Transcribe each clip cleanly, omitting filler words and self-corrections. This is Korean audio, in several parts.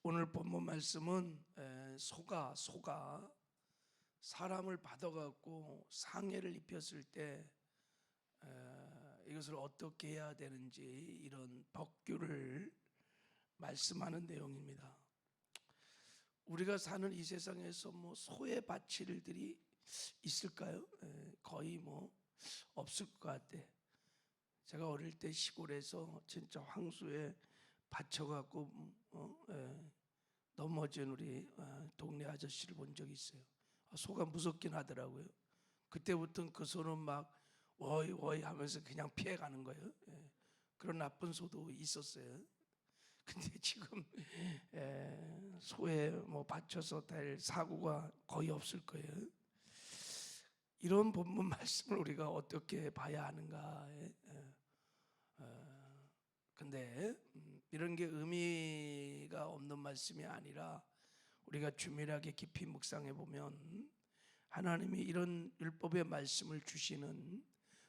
오늘 본문 말씀은 소가 사람을 받아갖고 상해를 입혔을 때 이것을 어떻게 해야 되는지 이런 법규를 말씀하는 내용입니다. 우리가 사는 이 세상에서 소의 바칠 일들이 있을까요? 거의 없을 것 같아. 제가 어릴 때 시골에서 진짜 황소에 받쳐갖고 넘어진 우리 동네 아저씨를 본 적이 있어요. 소가 무섭긴 하더라고요. 그때부터는 그 소는 막 워이 워이 하면서 그냥 피해가는 거예요. 그런 나쁜 소도 있었어요. 근데 지금 소에 받쳐서 될 사고가 거의 없을 거예요. 이런 본문 말씀을 우리가 어떻게 봐야 하는가? 근데 이런 게 의미가 없는 말씀이 아니라 우리가 주밀하게 깊이 묵상해 보면 하나님이 이런 율법의 말씀을 주시는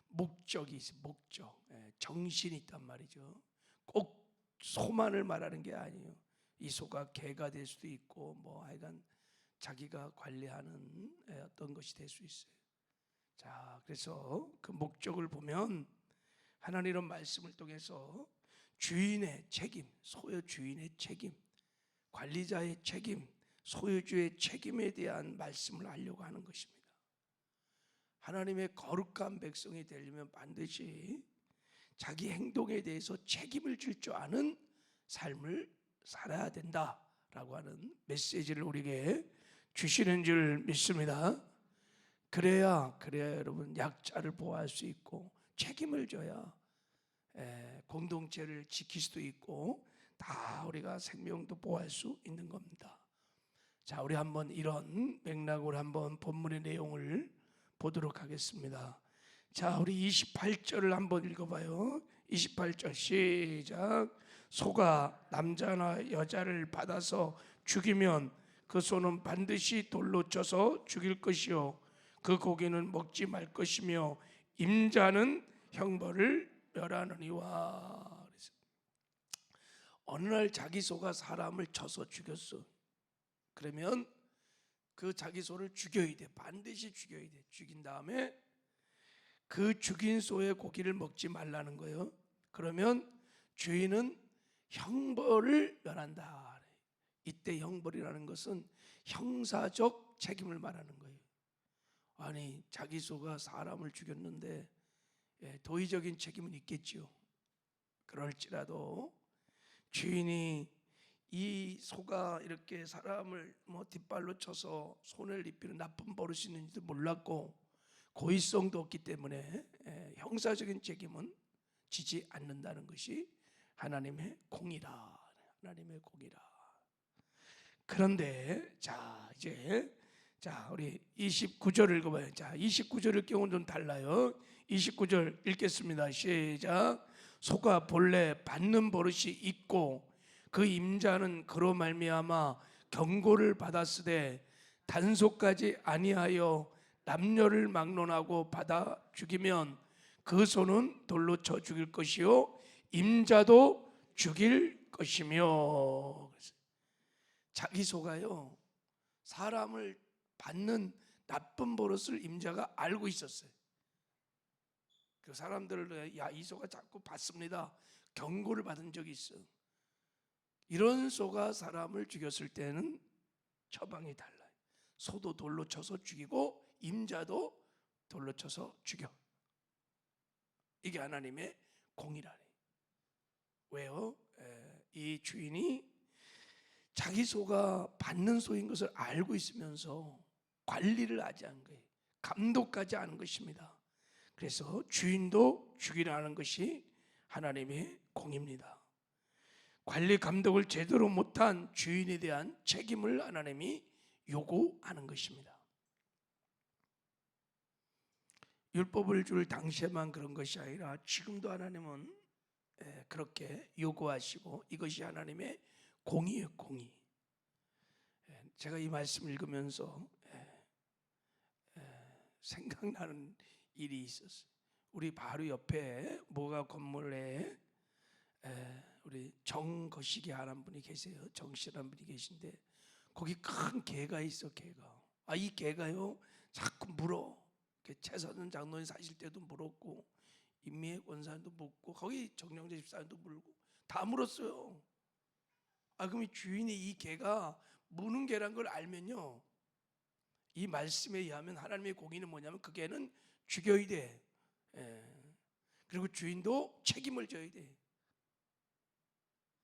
목적이 있어요. 목적, 정신이 있단 말이죠. 꼭 소만을 말하는 게 아니에요. 이 소가 개가 될 수도 있고 하여간 자기가 관리하는 어떤 것이 될 수 있어요. 자, 그래서 그 목적을 보면 하나님 이런 말씀을 통해서 주인의 책임, 소유 주인의 책임, 관리자의 책임, 소유주의 책임에 대한 말씀을 하려고 하는 것입니다. 하나님의 거룩한 백성이 되려면 반드시 자기 행동에 대해서 책임을 질 줄 아는 삶을 살아야 된다라고 하는 메시지를 우리에게 주시는 줄 믿습니다. 그래야 여러분 약자를 보호할 수 있고 책임을 져야 공동체를 지킬 수도 있고 다 우리가 생명도 보호할 수 있는 겁니다. 자, 우리 한번 이런 맥락으로 한번 본문의 내용을 보도록 하겠습니다. 자, 우리 28절을 한번 읽어봐요. 28절 시작. 소가 남자나 여자를 받아서 죽이면 그 소는 반드시 돌로 쳐서 죽일 것이요 그 고기는 먹지 말 것이며 임자는 형벌을 멸하느니와. 어느 날 자기 소가 사람을 쳐서 죽였어. 그러면 그 자기 소를 죽여야 돼. 반드시 죽여야 돼. 죽인 다음에 그 죽인 소의 고기를 먹지 말라는 거예요. 그러면 주인은 형벌을 멸한다. 이때 형벌이라는 것은 형사적 책임을 말하는 거예요. 아니, 자기 소가 사람을 죽였는데 도의적인 책임은 있겠지요. 그럴지라도 주인이 이 소가 이렇게 사람을 뒷발로 쳐서 손해를 입히는 나쁜 버릇이 있는지도 몰랐고 고의성도 없기 때문에 형사적인 책임은 지지 않는다는 것이 하나님의 공이라. 하나님의 공이라. 그런데 이제 우리 29절 읽어봐요. 자, 29절의 경우는 좀 달라요. 29절 읽겠습니다. 시작. 소가 본래 받는 버릇이 있고 그 임자는 그로 말미암아 경고를 받았으되 단속까지 아니하여 남녀를 막론하고 받아 죽이면 그 소는 돌로 쳐 죽일 것이요 임자도 죽일 것이며. 자기 소가요 사람을 받는 나쁜 버릇을 임자가 알고 있었어요. 그 사람들을 이 소가 자꾸 받습니다. 경고를 받은 적이 있어. 이런 소가 사람을 죽였을 때는 처방이 달라요. 소도 돌로 쳐서 죽이고 임자도 돌로 쳐서 죽여. 이게 하나님의 공이라네. 왜요? 이 주인이 자기 소가 받는 소인 것을 알고 있으면서 관리를 하지 않은 거예요. 감독하지 않은 것입니다. 그래서 주인도 죽이라는 것이 하나님의 공입니다. 관리 감독을 제대로 못한 주인에 대한 책임을 하나님이 요구하는 것입니다. 율법을 줄 당시에만 그런 것이 아니라 지금도 하나님은 그렇게 요구하시고 이것이 하나님의 공의예요. 공의. 제가 이 말씀을 읽으면서 생각나는 일이 있었어요. 우리 바로 옆에 모가 건물에 우리 정거식이 하는 분이 계세요. 정씨라는 분이 계신데 거기 큰 개가 있어. 개가. 이 개가요 자꾸 물어. 최선은 장로님 사실 때도 물었고 임미애 권사님도 묻고 거기 정영재 집사님도 물고 다 물었어요. 그럼 이 주인이 이 개가 무는 개란 걸 알면요, 이 말씀에 의하면 하나님의 공의는 뭐냐면 그 개는 죽여야 돼. 그리고 주인도 책임을 져야 돼.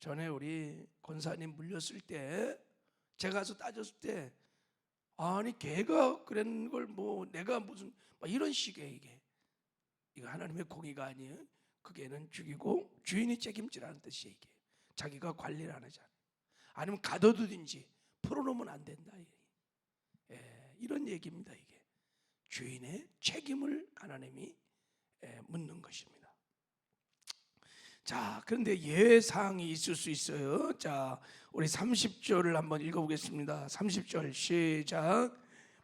전에 우리 권사님 물렸을 때 제가 가서 따졌을 때 아니 개가 그런 걸 뭐 내가 무슨 이런 식의 이거 하나님의 공의가 아니에요. 그 개는 죽이고 주인이 책임지라는 뜻이에요. 이게 자기가 관리를 안 하잖아요. 아니면 가둬두든지 풀어놓으면 안 된다. 이런 얘기입니다. 이게 주인의 책임을 하나님이 묻는 것입니다. 자, 그런데 예외사항이 있을 수 있어요. 자, 우리 30절을 한번 읽어보겠습니다. 30절 시작.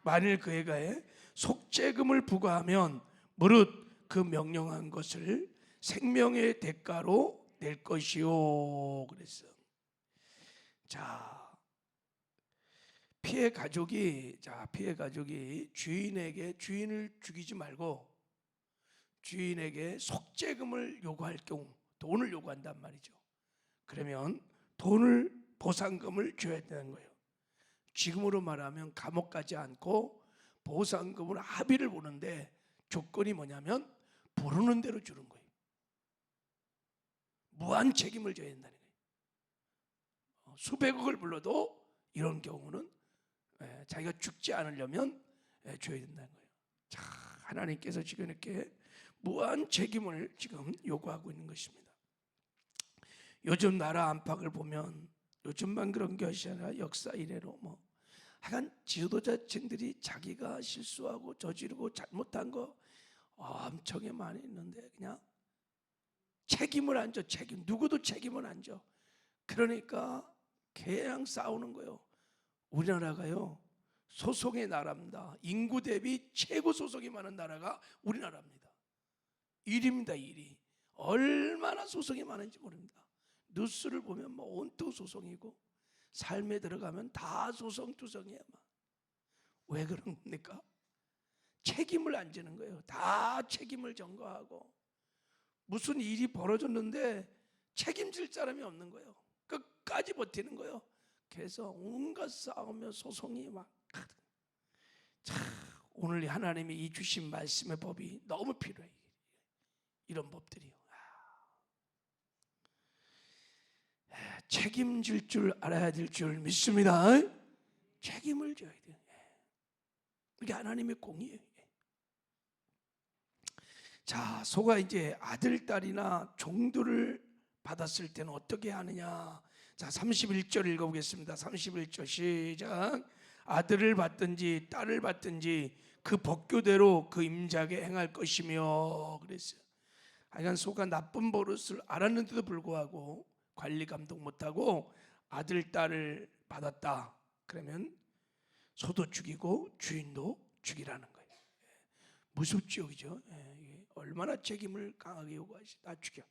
만일 그 애가에 속죄금을 부과하면 무릇 그 명령한 것을 생명의 대가로 낼 것이요. 그랬어. 자, 피해 가족이 주인을 죽이지 말고 주인에게 속죄금을 요구할 경우 돈을 요구한단 말이죠. 그러면 돈을 보상금을 줘야 되는 거예요. 지금으로 말하면 감옥 가지 않고 보상금으로 합의를 보는데 조건이 뭐냐면 부르는 대로 주는 거예요. 무한 책임을 져야 된다는 거예요. 수백억을 불러도 이런 경우는 자기가 죽지 않으려면 줘야 된다는 거예요. 자, 하나님께서 지금 이렇게 무한 책임을 지금 요구하고 있는 것입니다. 요즘 나라 안팎을 보면 요즘만 그런 것이 아니라 역사 이래로 하여간 지도자층들이 자기가 실수하고 저지르고 잘못한 거 엄청나게 많이 있는데 그냥 책임을 안 져. 누구도 책임을 안 져. 그러니까 그냥 싸우는 거예요. 우리나라가요 소송의 나라입니다. 인구 대비 최고 소송이 많은 나라가 우리나라입니다. 1위입니다. 1위. 얼마나 소송이 많은지 모릅니다. 뉴스를 보면 온통 소송이고 삶에 들어가면 다 소송투성이에요. 왜 그런 겁니까? 책임을 안 지는 거예요. 다 책임을 전가하고 무슨 일이 벌어졌는데 책임질 사람이 없는 거예요. 끝까지 버티는 거예요. 그래서 온갖 싸우며 소송이 자, 오늘 하나님이 이 주신 말씀의 법이 너무 필요해요. 이런 법들이요. 책임질 줄 알아야 될 줄 믿습니다. 책임을 져야 돼요. 이게 하나님의 공의예요. 자, 소가 이제 아들, 딸이나 종들을 받았을 때는 어떻게 하느냐. 자, 31절 읽어보겠습니다. 31절 시작. 아들을 받든지 딸을 받든지 그 법규대로 그 임자에게 행할 것이며 그랬어요. 하여간 소가 나쁜 버릇을 알았는데도 불구하고 관리 감독 못하고 아들, 딸을 받았다. 그러면 소도 죽이고 주인도 죽이라는 거예요. 무섭죠, 그죠? 얼마나 책임을 강하게 요구하시. 다 죽여.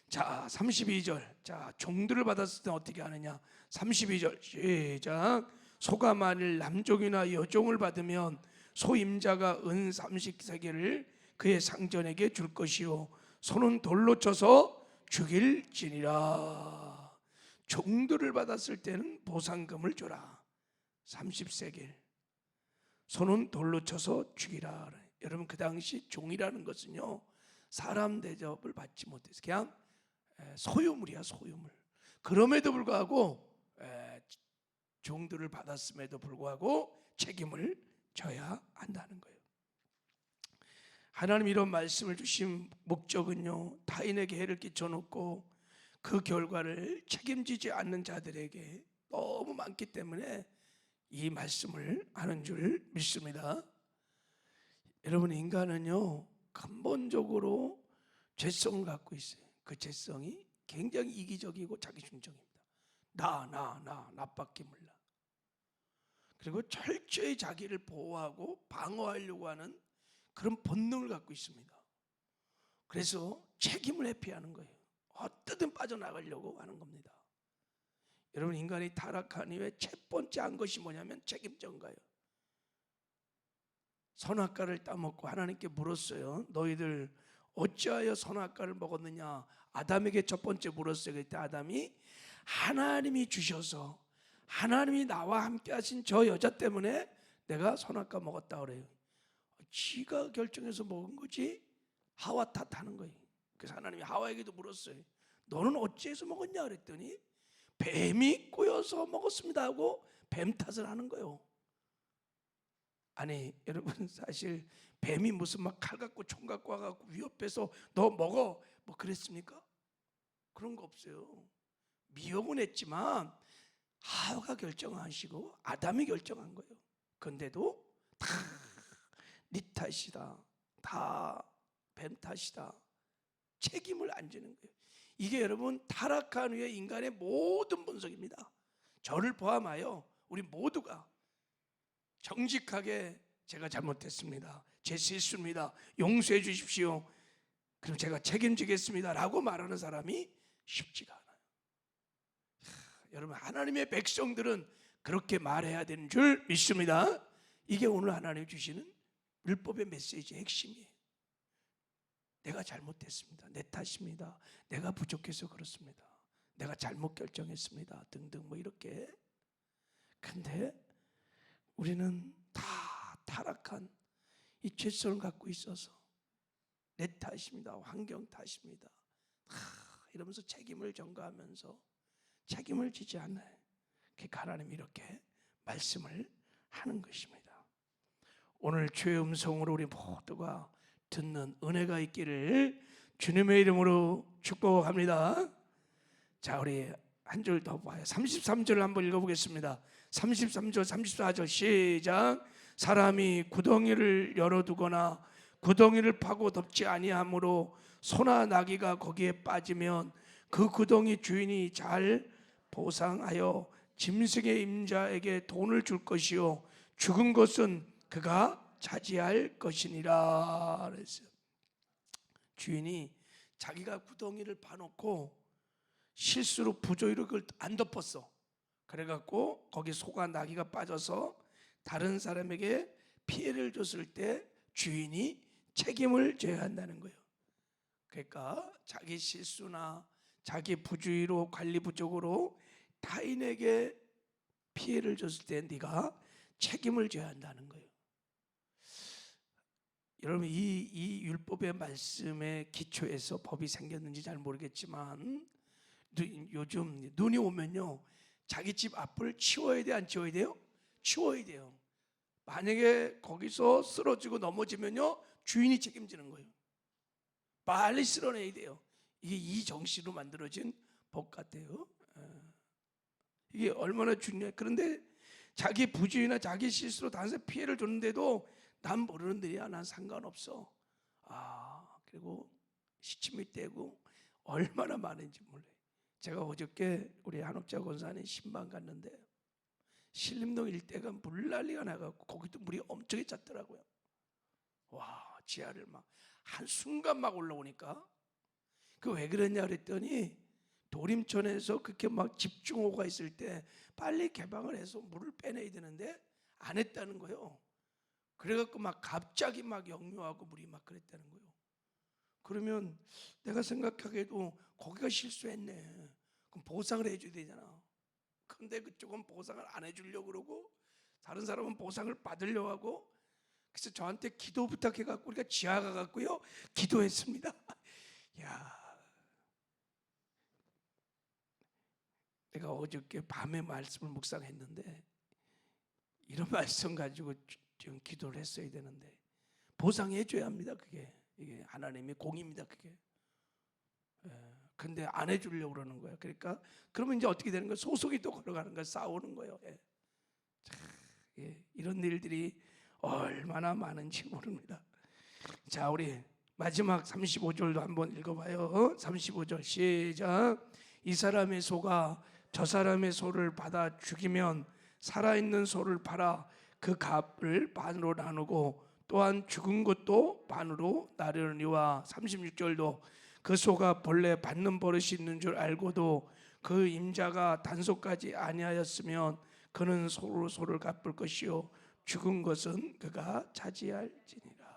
자, 32절. 자, 종들을 받았을 때 어떻게 하느냐. 32절 시작. 소가 만일 남종이나 여종을 받으면 소임자가 은 30세겔을 그의 상전에게 줄 것이요 소는 돌로 쳐서 죽일지니라. 종들을 받았을 때는 보상금을 줘라. 30세겔. 소는 돌로 쳐서 죽이라. 여러분, 그 당시 종이라는 것은요 사람 대접을 받지 못해서 그냥 소유물이야, 소유물. 그럼에도 불구하고 종들을 받았음에도 불구하고 책임을 져야 한다는 거예요. 하나님 이런 말씀을 주신 목적은요, 타인에게 해를 끼쳐놓고 그 결과를 책임지지 않는 자들에게 너무 많기 때문에 이 말씀을 하는 줄 믿습니다. 여러분, 인간은요 근본적으로 죄성을 갖고 있어요. 그 죄성이 굉장히 이기적이고 자기중심입니다. 나밖에 몰라. 그리고 철저히 자기를 보호하고 방어하려고 하는 그런 본능을 갖고 있습니다. 그래서 책임을 회피하는 거예요. 어떻게든 빠져나가려고 하는 겁니다. 여러분, 인간이 타락한 이후에 첫 번째 한 것이 뭐냐면 책임전가예요. 선악과를 따먹고 하나님께 물었어요. 너희들 어찌하여 선악과를 먹었느냐? 아담에게 첫 번째 물었어요. 그때 아담이 하나님이 주셔서 하나님이 나와 함께 하신 저 여자 때문에 내가 선악과 먹었다 그래요. 지가 결정해서 먹은 거지 하와 탓하는 거예요. 그래서 하나님이 하와에게도 물었어요. 너는 어찌해서 먹었냐 그랬더니 뱀이 꼬여서 먹었습니다 하고 뱀 탓을 하는 거예요. 아니 여러분, 사실 뱀이 무슨 막 칼 갖고 총 갖고 와갖고 위협해서 너 먹어 뭐 그랬습니까? 그런 거 없어요. 미혹은 했지만 하와가 결정하시고 아담이 결정한 거예요. 그런데도 다 네 탓이다, 다 뱀 탓이다, 책임을 안 지는 거예요. 이게 여러분 타락한 후에 인간의 모든 본성입니다. 저를 포함하여 우리 모두가 정직하게 제가 잘못했습니다, 제 실수입니다, 용서해 주십시오, 그럼 제가 책임지겠습니다 라고 말하는 사람이 쉽지가 않아요. 여러분, 하나님의 백성들은 그렇게 말해야 되는 줄 믿습니다. 이게 오늘 하나님 주시는 율법의 메시지의 핵심이에요. 내가 잘못했습니다, 내 탓입니다, 내가 부족해서 그렇습니다, 내가 잘못 결정했습니다 등등 뭐 이렇게. 근데 우리는 다 타락한 이 죄성을 갖고 있어서 내 탓입니다, 환경 탓입니다 이러면서 책임을 전가하면서 책임을 지지 않아요. 그러니까 하나님이 이렇게 말씀을 하는 것입니다. 오늘 주의 음성으로 우리 모두가 듣는 은혜가 있기를 주님의 이름으로 축복합니다. 자, 우리 한 줄 더 봐요. 33절을 한번 읽어보겠습니다. 33절 34절 시작. 사람이 구덩이를 열어두거나 구덩이를 파고 덮지 아니하므로 소나 나귀가 거기에 빠지면 그 구덩이 주인이 잘 보상하여 짐승의 임자에게 돈을 줄 것이요 죽은 것은 그가 차지할 것이니라 그랬어요. 주인이 자기가 구덩이를 파놓고 실수로 부조리로 그걸 안 덮었어. 그래갖고 거기 소가 나귀가 빠져서 다른 사람에게 피해를 줬을 때 주인이 책임을 져야 한다는 거예요. 그러니까 자기 실수나 자기 부주의로 관리 부족으로 타인에게 피해를 줬을 때 네가 책임을 져야 한다는 거예요. 여러분, 이 율법의 말씀의 기초에서 법이 생겼는지 잘 모르겠지만 요즘 눈이 오면요 자기 집 앞을 치워야 돼, 안 치워야 돼요? 치워야 돼요. 만약에 거기서 쓰러지고 넘어지면요 주인이 책임지는 거예요. 빨리 쓸어내야 돼요. 이게 이 정신으로 만들어진 법 같아요. 이게 얼마나 중요해. 그런데 자기 부주의나 자기 실수로 다른 사람에 피해를 줬는데도 난 모르는 일이야, 난 상관없어. 그리고 시침이 떼고 얼마나 많은지 몰라요. 제가 어저께 우리 한옥자 권사님 신방 갔는데 신림동 일대가 물난리가 나갖고 거기도 물이 엄청 찼더라고요. 와, 지하를 막 한순간 막 올라오니까 그 왜 그랬냐 그랬더니 도림촌에서 그렇게 막 집중호우가 있을 때 빨리 개방을 해서 물을 빼내야 되는데 안 했다는 거예요. 그래갖고 막 갑자기 막 역류하고 물이 막 그랬다는 거예요. 그러면 내가 생각하기에도 거기가 실수했네. 그럼 보상을 해줘야 되잖아. 근데 그쪽은 보상을 안 해주려고 그러고 다른 사람은 보상을 받으려고 하고, 그래서 저한테 기도 부탁해갖고 우리가 지하 가갖고요 기도했습니다. 야, 내가 어저께 밤에 말씀을 묵상했는데 이런 말씀 가지고 지금 기도를 했어야 되는데 보상해줘야 합니다. 이게 하나님의 공입니다. 그게. 근데 안 해주려고 그러는 거예요. 그러니까 그러면 이제 어떻게 되는 거예요? 소송이 또 걸어가는 거예요. 싸우는 거예요. 이런 일들이 얼마나 많은지 모릅니다. 자, 우리 마지막 35절도 한번 읽어봐요. 35절 시작. 이 사람의 소가 저 사람의 소를 받아 죽이면 살아있는 소를 팔아 그 값을 반으로 나누고 또한 죽은 것도 반으로 나누니와 36절도 그 소가 본래 받는 버릇이 있는 줄 알고도 그 임자가 단속까지 아니하였으면 그는 소를 갚을 것이요 죽은 것은 그가 차지할지니라.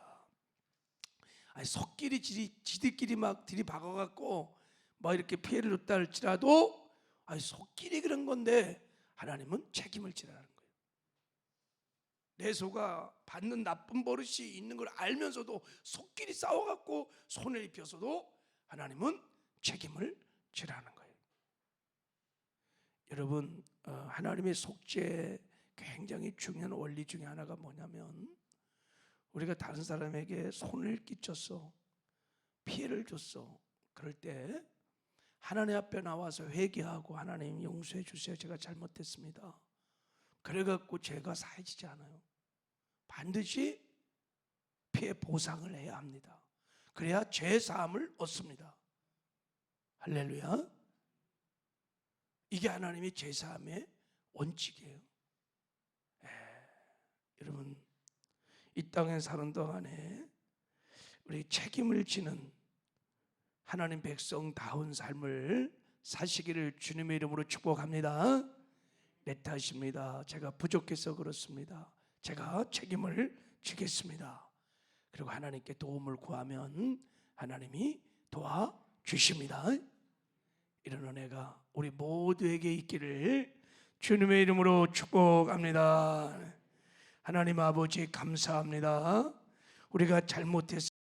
아니, 속끼리 지들끼리 막 들이박아갖고 뭐 이렇게 피해를 줬다 할지라도 아니, 속끼리 그런 건데 하나님은 책임을 지라는 거예요. 내 소가 받는 나쁜 버릇이 있는 걸 알면서도 속끼리 싸워갖고 손을 입혀서도 하나님은 책임을 지라는 거예요. 여러분, 하나님의 속죄 굉장히 중요한 원리 중에 하나가 뭐냐면 우리가 다른 사람에게 손을 끼쳤어, 피해를 줬어. 그럴 때 하나님 앞에 나와서 회개하고 하나님 용서해 주세요, 제가 잘못했습니다. 그래갖고 죄가 사해지지 않아요. 반드시 피해 보상을 해야 합니다. 그래야 죄 사함을 얻습니다. 할렐루야. 이게 하나님의 죄 사함의 원칙이에요. 여러분, 이 땅에 사는 동안에 우리 책임을 지는 하나님 백성다운 삶을 사시기를 주님의 이름으로 축복합니다. 내 탓입니다. 제가 부족해서 그렇습니다. 제가 책임을 지겠습니다. 그리고 하나님께 도움을 구하면 하나님이 도와주십니다. 이런 은혜가 우리 모두에게 있기를 주님의 이름으로 축복합니다. 하나님 아버지 감사합니다. 우리가 잘못했습니다.